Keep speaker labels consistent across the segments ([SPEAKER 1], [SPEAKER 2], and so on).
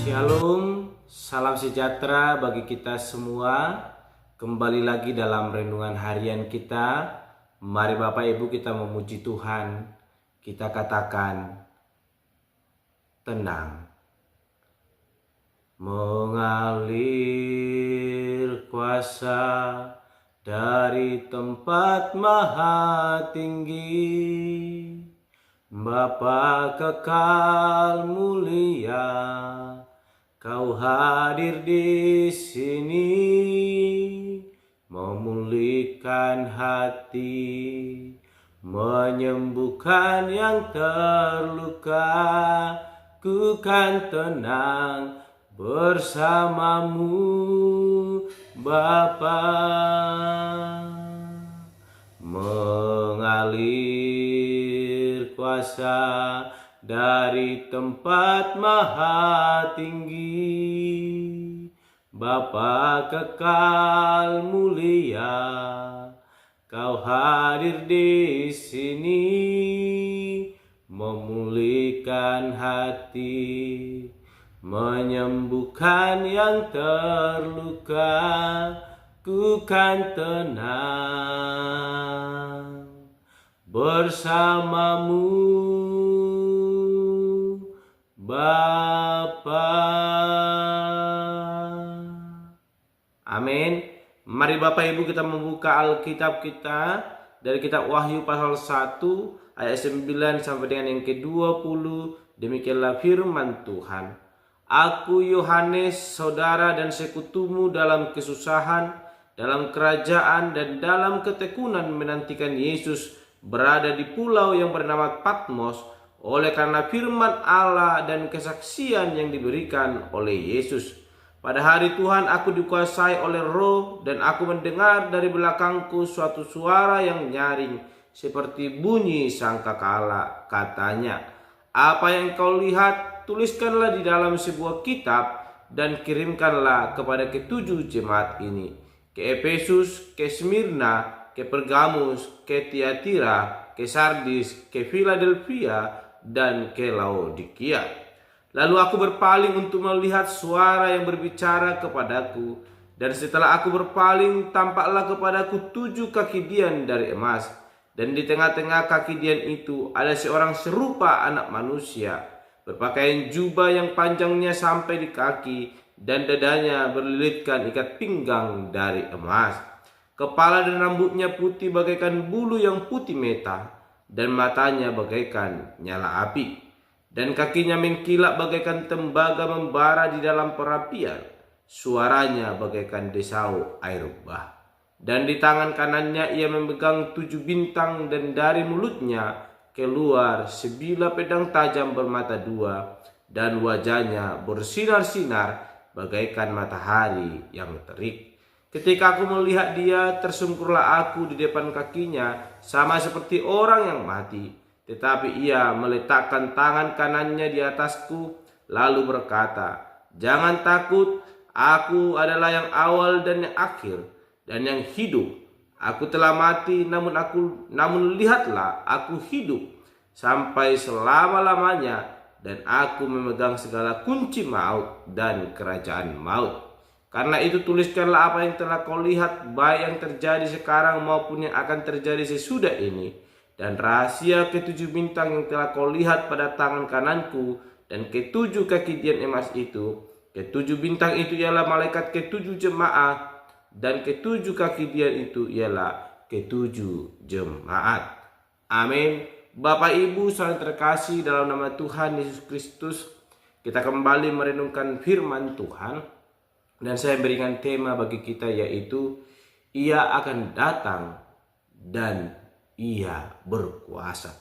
[SPEAKER 1] Shalom, salam sejahtera bagi kita semua. Kembali lagi dalam renungan harian kita. Mari Bapak Ibu kita memuji Tuhan. Kita katakan, tenang. Mengalir kuasa dari tempat maha tinggi, Bapa kekal mulia, Kau hadir di sini, memulihkan hati, menyembuhkan yang terluka. Ku kan tenang bersamamu, Bapa. Mengalir kuasa dari tempat maha tinggi, Bapa kekal mulia, Kau hadir di sini, memulihkan hati, menyembuhkan yang terluka. Ku kan tenang bersamamu, Bapa. Amin. Mari Bapak Ibu kita membuka Alkitab kita dari kitab Wahyu pasal 1 ayat 9 sampai dengan yang ke-20. Demikianlah firman Tuhan. Aku Yohanes, saudara dan sekutumu dalam kesusahan, dalam kerajaan dan dalam ketekunan menantikan Yesus berada di pulau yang bernama Patmos oleh karena firman Allah dan kesaksian yang diberikan oleh Yesus. Pada hari Tuhan aku dikuasai oleh Roh dan aku mendengar dari belakangku suatu suara yang nyaring seperti bunyi sangkakala. Katanya, apa yang kau lihat tuliskanlah di dalam sebuah kitab dan kirimkanlah kepada ketujuh jemaat ini, ke Efesus, ke Smyrna, ke Pergamus, ke Tiatira, ke Sardis, ke Philadelphia, dan ke Laodikia. Lalu aku berpaling untuk melihat suara yang berbicara kepadaku, dan setelah aku berpaling, tampaklah kepadaku 7 kaki dian dari emas, dan di tengah-tengah kaki dian itu ada seorang serupa anak manusia, berpakaian jubah yang panjangnya sampai di kaki, dan dadanya berlilitkan ikat pinggang dari emas. Kepala dan rambutnya putih bagaikan bulu yang putih meta, dan matanya bagaikan nyala api, dan kakinya mengkilap bagaikan tembaga membara di dalam perapian. Suaranya bagaikan desau air bah. Dan di tangan kanannya ia memegang 7 bintang, dan dari mulutnya keluar sebilah pedang tajam bermata 2, dan wajahnya bersinar-sinar bagaikan matahari yang terik. Ketika aku melihat dia, tersungkurlah aku di depan kakinya, sama seperti orang yang mati. Tetapi ia meletakkan tangan kanannya di atasku, lalu berkata, jangan takut, aku adalah yang awal dan yang akhir, dan yang hidup. Aku telah mati, namun lihatlah, aku hidup sampai selama-lamanya, dan aku memegang segala kunci maut dan kerajaan maut. Karena itu tuliskanlah apa yang telah kau lihat, baik yang terjadi sekarang maupun yang akan terjadi sesudah ini. Dan rahasia ke-7 bintang yang telah kau lihat pada tangan kananku dan ke-7 kaki dian emas itu. Ke-7 bintang itu ialah malaikat ke-7 jemaat, dan ke-7 kaki dian itu ialah ke-7 jemaat. Amin. Bapak Ibu saling terkasih dalam nama Tuhan Yesus Kristus, kita kembali merenungkan firman Tuhan, dan saya berikan tema bagi kita yaitu Ia akan datang dan Ia berkuasa.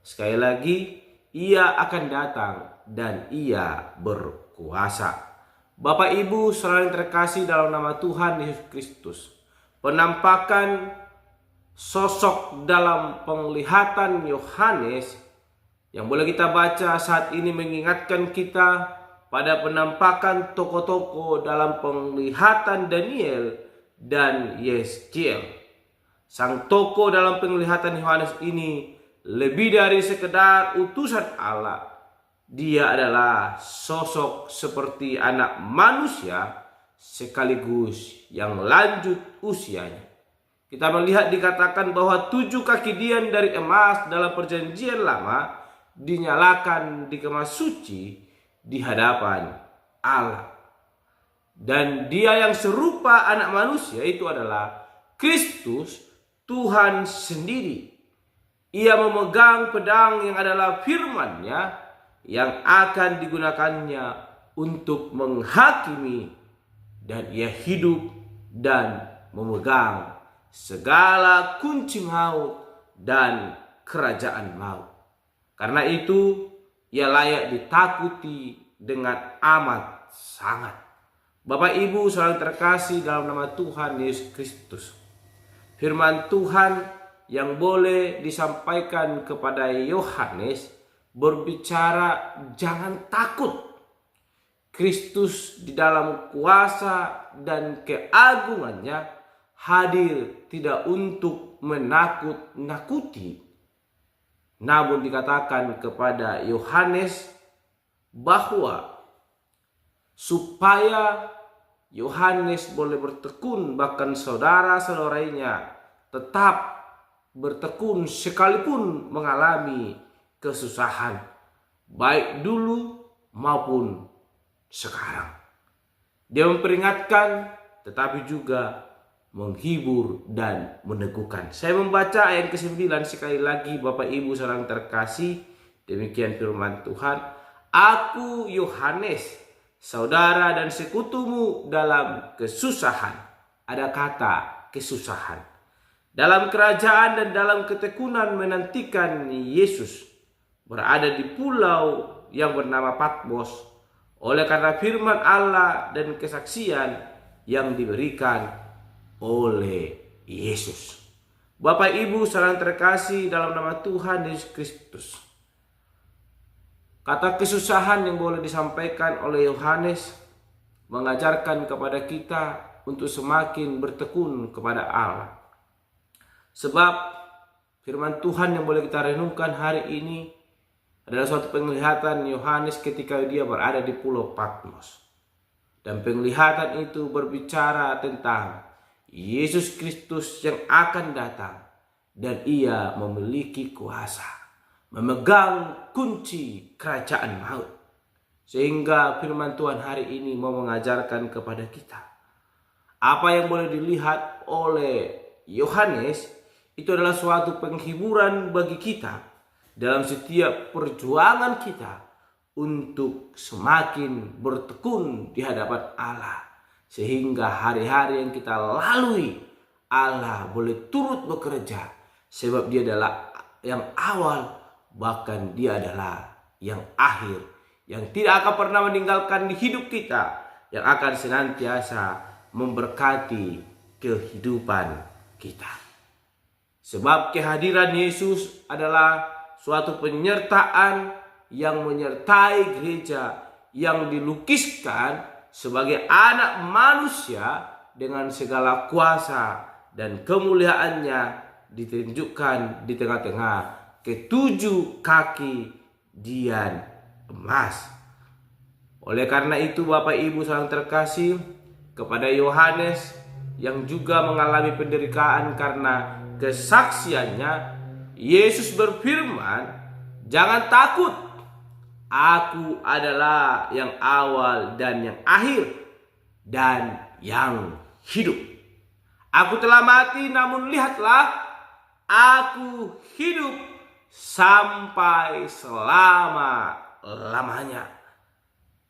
[SPEAKER 1] Sekali lagi, Ia akan datang dan Ia berkuasa. Bapak Ibu saling terkasih dalam nama Tuhan Yesus Kristus, penampakan sosok dalam penglihatan Yohanes yang boleh kita baca saat ini mengingatkan kita pada penampakan tokoh-tokoh dalam penglihatan Daniel dan Yeskiel. Sang tokoh dalam penglihatan Yohanes ini lebih dari sekedar utusan Allah. Dia adalah sosok seperti anak manusia sekaligus yang lanjut usianya. Kita melihat dikatakan bahwa 7 kaki dian dari emas dalam perjanjian lama dinyalakan di kemah suci di hadapan Allah. Dan dia yang serupa anak manusia itu adalah Kristus, Tuhan sendiri. Ia memegang pedang yang adalah firman-Nya yang akan digunakannya untuk menghakimi, dan ia hidup dan memegang segala kunci maut dan kerajaan maut. Karena itu ia layak ditakuti dengan amat sangat. Bapak Ibu saudara terkasih dalam nama Tuhan Yesus Kristus, firman Tuhan yang boleh disampaikan kepada Yohanes berbicara jangan takut. Kristus di dalam kuasa dan keagungannya hadir tidak untuk menakut-nakuti, namun dikatakan kepada Yohanes bahwa supaya Yohanes boleh bertekun, bahkan saudara-saudaranya tetap bertekun sekalipun mengalami kesusahan, baik dulu maupun sekarang. Dia memperingatkan tetapi juga menghibur dan meneguhkan. Saya membaca ayat ke-9 sekali lagi, Bapak Ibu saudara terkasih, demikian firman Tuhan. Aku Yohanes, saudara dan sekutumu dalam kesusahan. Ada kata kesusahan. Dalam kerajaan dan dalam ketekunan menantikan Yesus berada di pulau yang bernama Patmos oleh karena firman Allah dan kesaksian yang diberikan oleh Yesus. Bapak Ibu saudara terkasih dalam nama Tuhan Yesus Kristus, kata kesusahan yang boleh disampaikan oleh Yohanes mengajarkan kepada kita untuk semakin bertekun kepada Allah. Sebab firman Tuhan yang boleh kita renungkan hari ini adalah suatu penglihatan Yohanes ketika dia berada di pulau Patmos. Dan penglihatan itu berbicara tentang Yesus Kristus yang akan datang, dan ia memiliki kuasa, memegang kunci kerajaan maut. Sehingga firman Tuhan hari ini mau mengajarkan kepada kita apa yang boleh dilihat oleh Yohanes itu adalah suatu penghiburan bagi kita dalam setiap perjuangan kita untuk semakin bertekun di hadapan Allah, sehingga hari-hari yang kita lalui Allah boleh turut bekerja, sebab dia adalah yang awal, bahkan dia adalah yang akhir, yang tidak akan pernah meninggalkan di hidup kita, yang akan senantiasa memberkati kehidupan kita. Sebab kehadiran Yesus adalah suatu penyertaan yang menyertai gereja yang dilukiskan sebagai anak manusia dengan segala kuasa dan kemuliaannya ditunjukkan di tengah-tengah ketujuh kaki dian emas. Oleh karena itu Bapak Ibu saudara terkasih, kepada Yohanes yang juga mengalami penderitaan karena kesaksiannya, Yesus berfirman, jangan takut, aku adalah yang awal dan yang akhir dan yang hidup. Aku telah mati, namun lihatlah, aku hidup sampai selama-lamanya.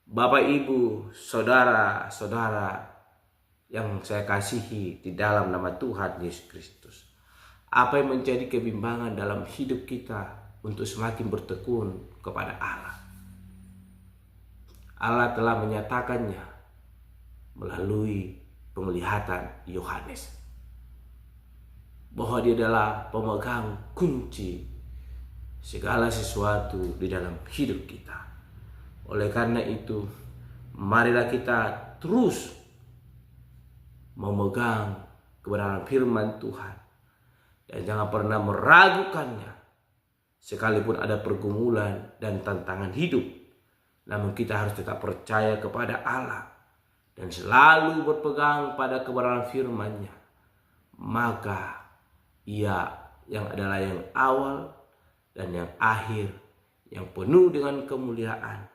[SPEAKER 1] Bapak Ibu, saudara-saudara yang saya kasihi di dalam nama Tuhan Yesus Kristus, apa yang menjadi kebimbangan dalam hidup kita untuk semakin bertekun kepada Allah? Allah telah menyatakannya melalui penglihatan Yohanes, bahwa dia adalah pemegang kunci segala sesuatu di dalam hidup kita. Oleh karena itu, marilah kita terus memegang kebenaran firman Tuhan dan jangan pernah meragukannya sekalipun ada pergumulan dan tantangan hidup namun kita harus tetap percaya kepada Allah dan selalu berpegang pada kebenaran firman-Nya. Maka Ia yang adalah yang awal dan yang akhir, yang penuh dengan kemuliaan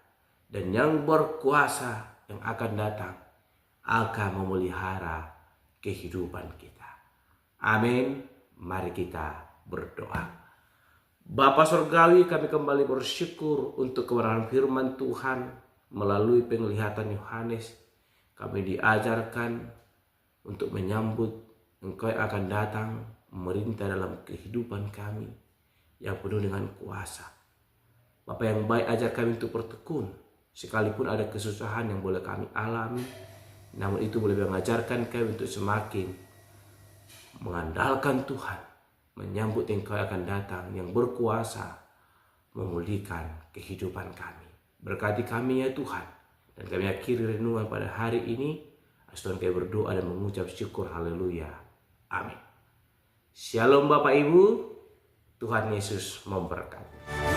[SPEAKER 1] dan yang berkuasa yang akan datang, akan memelihara kehidupan kita. Amin. Mari kita berdoa. Bapa Surgawi, kami kembali bersyukur untuk kebenaran firman Tuhan. Melalui penglihatan Yohanes, kami diajarkan untuk menyambut Engkau yang akan datang memerintah dalam kehidupan kami yang penuh dengan kuasa. Bapa yang baik, ajar kami untuk bertekun. Sekalipun ada kesusahan yang boleh kami alami, namun itu boleh mengajarkan kami untuk semakin mengandalkan Tuhan, menyambut Engkau yang akan datang yang berkuasa memulihkan kehidupan kami. Berkati kami ya Tuhan, dan kami akhiri renungan pada hari ini. Tuhan kami berdoa dan mengucap syukur, haleluya, amin. Shalom Bapak Ibu, Tuhan Yesus memberkati.